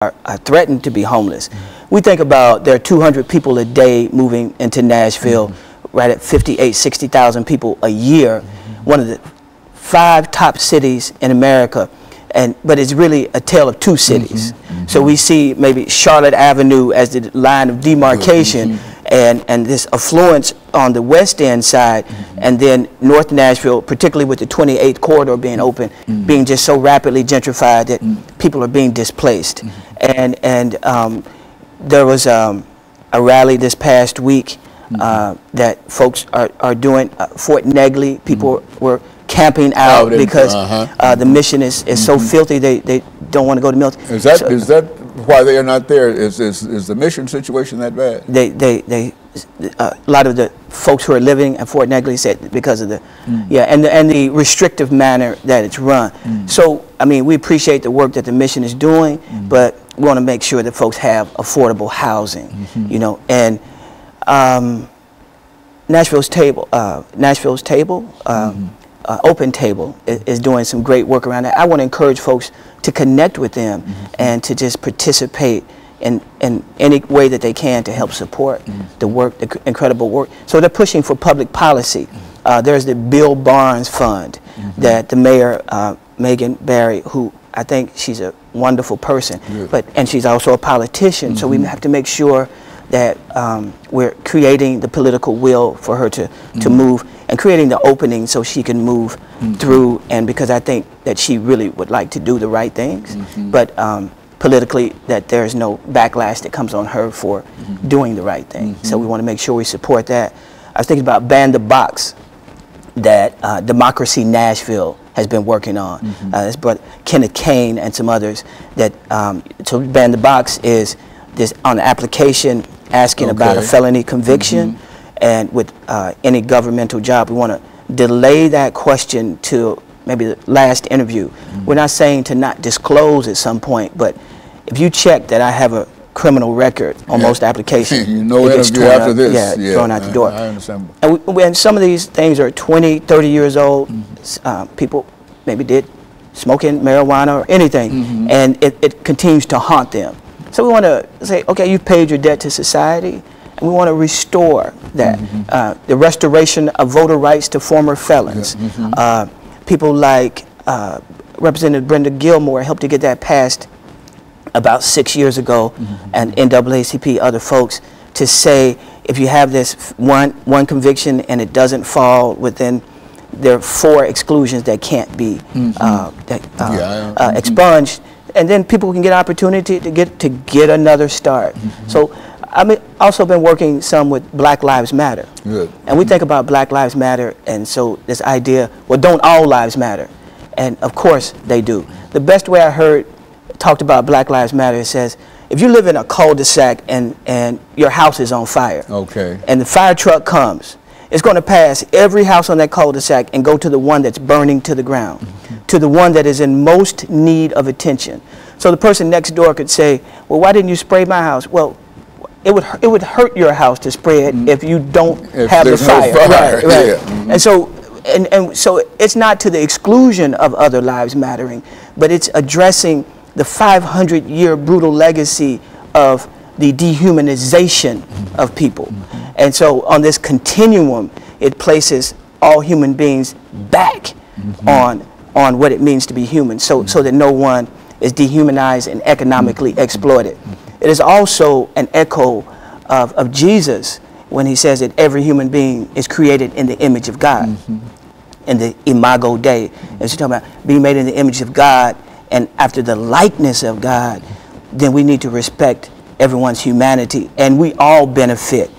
are threatened to be homeless. We think about there are 200 people a day moving into Nashville, right at 60,000 people a year, one of the 5 top cities in America, but it's really a tale of 2 cities. So we see maybe Charlotte Avenue as the line of demarcation, and this affluence on the West End side, and then North Nashville, particularly with the 28th corridor being open, being just so rapidly gentrified that people are being displaced. And there was a rally this past week that folks are doing. Fort Negley, people were camping out because the mission is so filthy they don't want to go to military. Is that why they are not there? Is the mission situation that bad? A lot of the folks who are living at Fort Negley said because of the and the restrictive manner that it's run. So I mean, we appreciate the work that the mission is doing, but we want to make sure that folks have affordable housing, you know. And Nashville's Table, Open Table is doing some great work around that. I want to encourage folks to connect with them and to just participate in any way that they can to help support the work, the incredible work. So they're pushing for public policy. There's the Bill Barnes Fund that the mayor, Megan Barry, who I think she's a wonderful person, and she's also a politician. So we have to make sure that we're creating the political will for her to move, and creating the opening so she can move through, and because I think that she really would like to do the right things, but politically that there's no backlash that comes on her for doing the right thing. So we want to make sure we support that. I was thinking about Ban the Box that Democracy Nashville has been working on. It's brought Kenneth Kane and some others that, so Ban the Box is this on the application asking about a felony conviction, and with any governmental job, we want to delay that question to maybe the last interview. We're not saying to not disclose at some point, but if you check that I have a criminal record on most applications, you know, it gets thrown after this. Thrown out the door. I understand. And some of these things are 20, 30 years old. People maybe did smoking marijuana or anything, and it continues to haunt them. So we want to say, okay, you've paid your debt to society, and we want to restore that. The restoration of voter rights to former felons. People like Representative Brenda Gilmore helped to get that passed about 6 years ago, and NAACP, other folks, to say if you have this one conviction and it doesn't fall within, there are 4 exclusions that can't be expunged, and then people can get opportunity to get another start. So I've also been working some with Black Lives Matter. And we think about Black Lives Matter, and so this idea, well, don't all lives matter? And of course they do. The best way I heard talked about Black Lives Matter, it says, if you live in a cul-de-sac and your house is on fire, and the fire truck comes, it's going to pass every house on that cul-de-sac and go to the one that's burning to the ground, to the one that is in most need of attention. So the person next door could say, well, why didn't you spray my house? Well, it would hurt your house to spray it if you don't have the fire. And so so it's not to the exclusion of other lives mattering, but it's addressing the 500-year brutal legacy of the dehumanization of people. And so on this continuum, it places all human beings back on what it means to be human, so that no one is dehumanized and economically exploited. It is also an echo of Jesus when he says that every human being is created in the image of God, in the Imago Dei. And so talking about being made in the image of God and after the likeness of God, then we need to respect everyone's humanity, and we all benefit